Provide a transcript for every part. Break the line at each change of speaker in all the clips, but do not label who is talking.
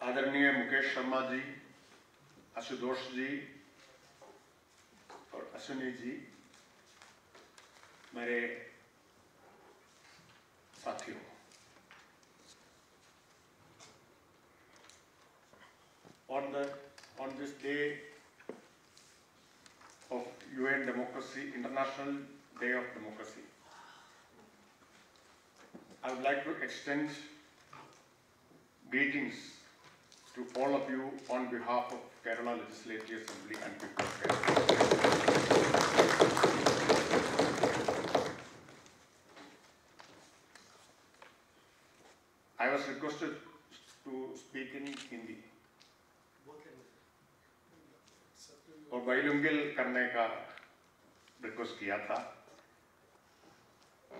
आदरणीय मुकेश शर्मा जी, आशुतोष जी और अश्विनी जी, मेरे साथियों, on this day of UN Democracy, International Day of Democracy, I would like to extend greetings to all of you on behalf of Kerala Legislative Assembly and people of Kerala. I was requested to speak in Hindi और bilingual करने का request किया था।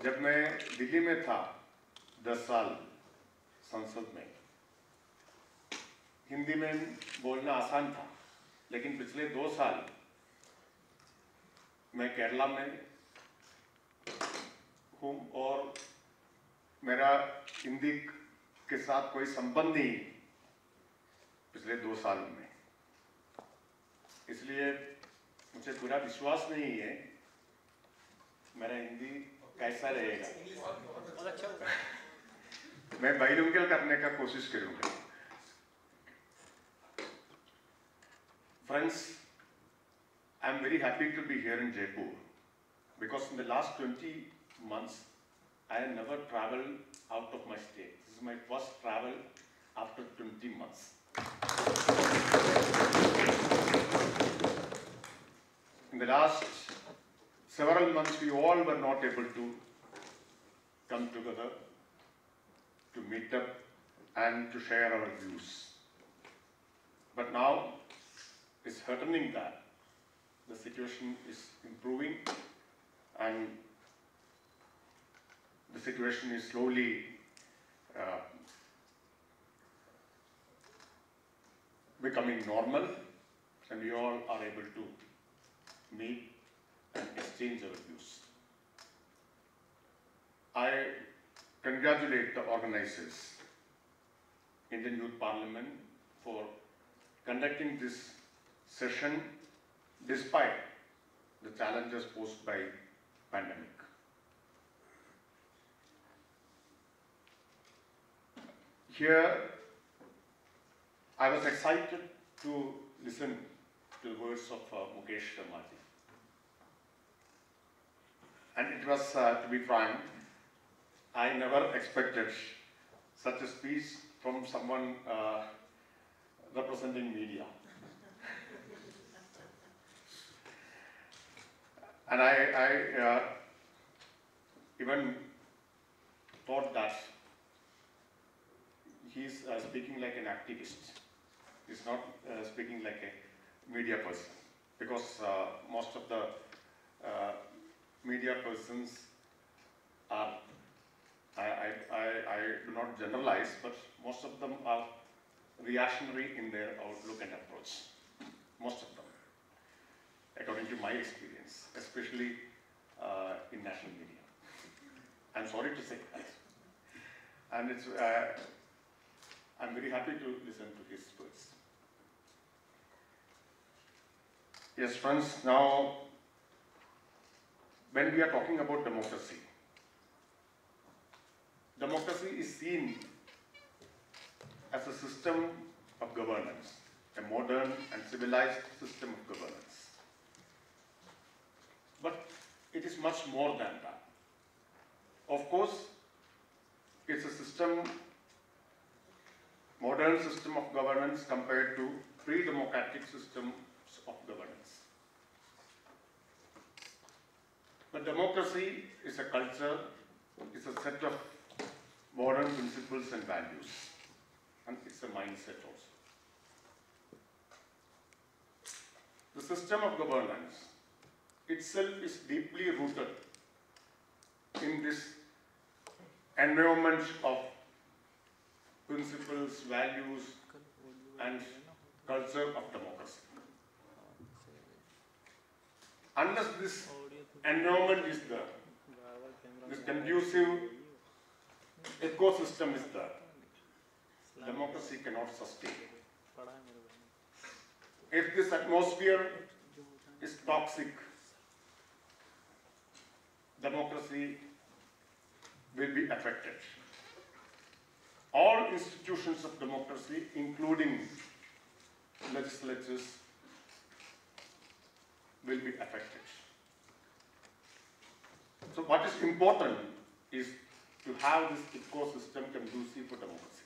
जब मैं दिल्ली में था 10 साल संसद में, हिंदी में बोलना आसान था, लेकिन पिछले 2 साल मैं केरला में हूँ और मेरा हिंदी के साथ कोई संबंध नहीं पिछले 2 साल में, इसलिए मुझे पूरा विश्वास नहीं है मेरा हिंदी कैसा रहेगा। मैं बाइलिंगुअल करने का कोशिश करूंगा। Friends, I am very happy to be here in Jaipur because in the last 20 months I have never traveled out of my state. This is my first travel after 20 months. In the last several months, we all were not able to come together to meet up and to share our views. But now it's heartening that the situation is improving and the situation is slowly becoming normal, and we all are able to meet and exchange our views. I congratulate the organizers, Indian Youth Parliament, for conducting this session despite the challenges posed by pandemic. Here, I was excited to listen to the words of Mukesh Sharma ji. And it was, to be frank, I never expected such a speech from someone representing media. And I even thought that he's speaking like an activist. He's not speaking like a media person, because most of the media persons are, I do not generalize, but most of them are reactionary in their outlook and approach. Most of them, according to my experience, especially in national media. I'm sorry to say that. And it's, I'm very happy to listen to his words. Yes, friends, now when we are talking about democracy, democracy is seen as a system of governance, a modern and civilized system of governance. But it is much more than that. Of course, it's a system, modern system of governance compared to pre-democratic systems of governance. But democracy is a culture, it's a set of modern principles and values, and it's a mindset also. The system of governance itself is deeply rooted in this environment of principles, values, and culture of democracy. Unless this environment is there, this conducive ecosystem is there, democracy democracy cannot sustain. If this atmosphere is toxic, democracy will be affected. All institutions of democracy, including legislatures, will be affected. So what is important is to have this ecosystem conducive for democracy.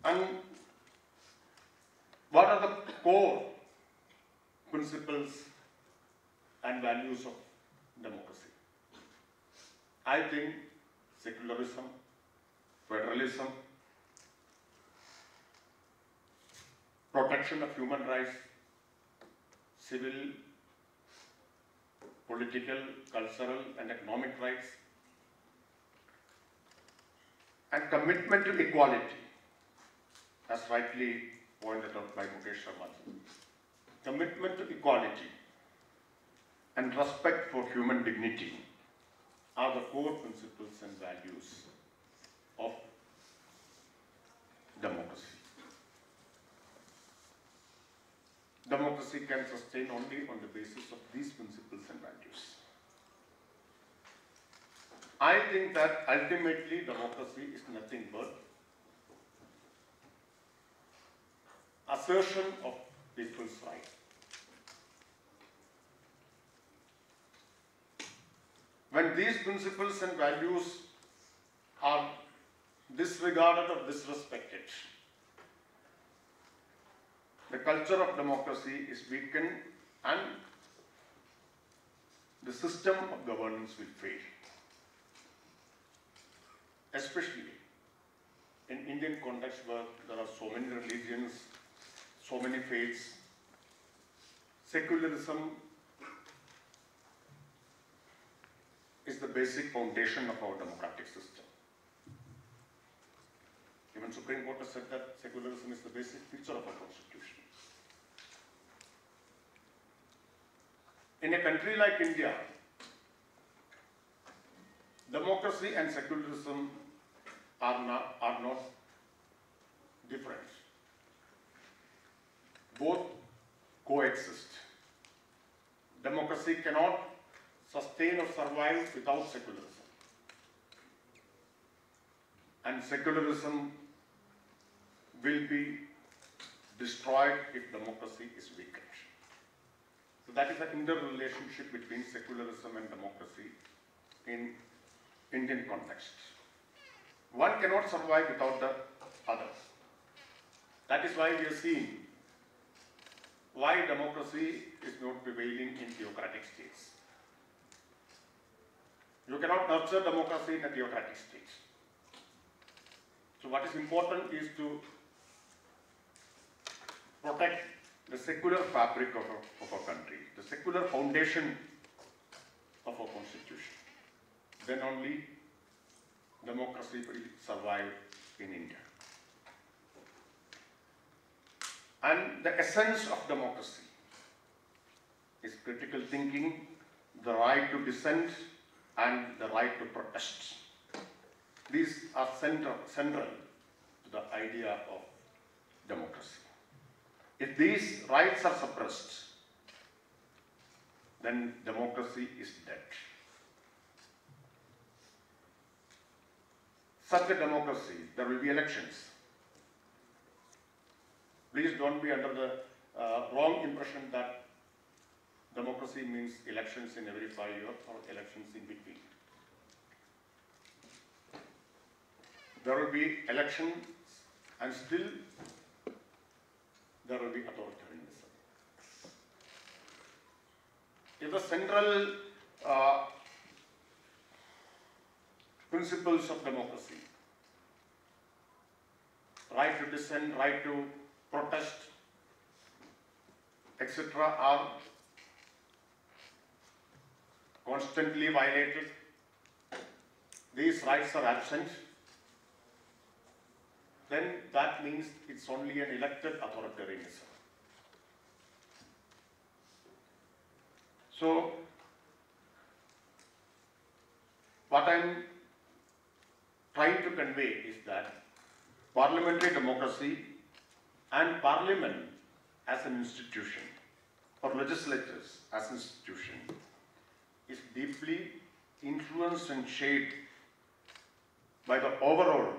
And what are the core principles and values of democracy? I think secularism, federalism, protection of human rights, civil, political, cultural, and economic rights, and commitment to equality, as rightly pointed out by Mukesh Sharma. Commitment to equality and respect for human dignity are the core principles and values of democracy. Democracy can sustain only on the basis of these principles and values. I think that ultimately democracy is nothing but assertion of people's rights. When these principles and values are disregarded or disrespected, the culture of democracy is weakened and the system of governance will fail. Especially in Indian context where there are so many religions, so many faiths, secularism is the basic foundation of our democratic system. Even Supreme Court has said that secularism is the basic feature of our constitution. In a country like India, democracy and secularism are not different. Both coexist. Democracy cannot sustain or survive without secularism. And secularism will be destroyed if democracy is weakened. So that is the interrelationship between secularism and democracy in Indian context. One cannot survive without the other. That is why we are seeing why democracy is not prevailing in theocratic states. You cannot nurture democracy in a theocratic state. So what is important is to protect the secular fabric of our country, the secular foundation of our constitution. Then only democracy will survive in India. And the essence of democracy is critical thinking, the right to dissent, and the right to protest. These are central to the idea of democracy. If these rights are suppressed, then democracy is dead. Such a democracy, there will be elections. Please don't be under the wrong impression that democracy means elections in every 5 years or elections in between. There will be elections and still there will be authoritarianism. If the central principles of democracy, right to dissent, right to protest, etc., are constantly violated, these rights are absent, then that means it's only an elected authoritarianism. So, what I'm trying to convey is that parliamentary democracy and parliament as an institution, or legislatures as an institution, is deeply influenced and shaped by the overall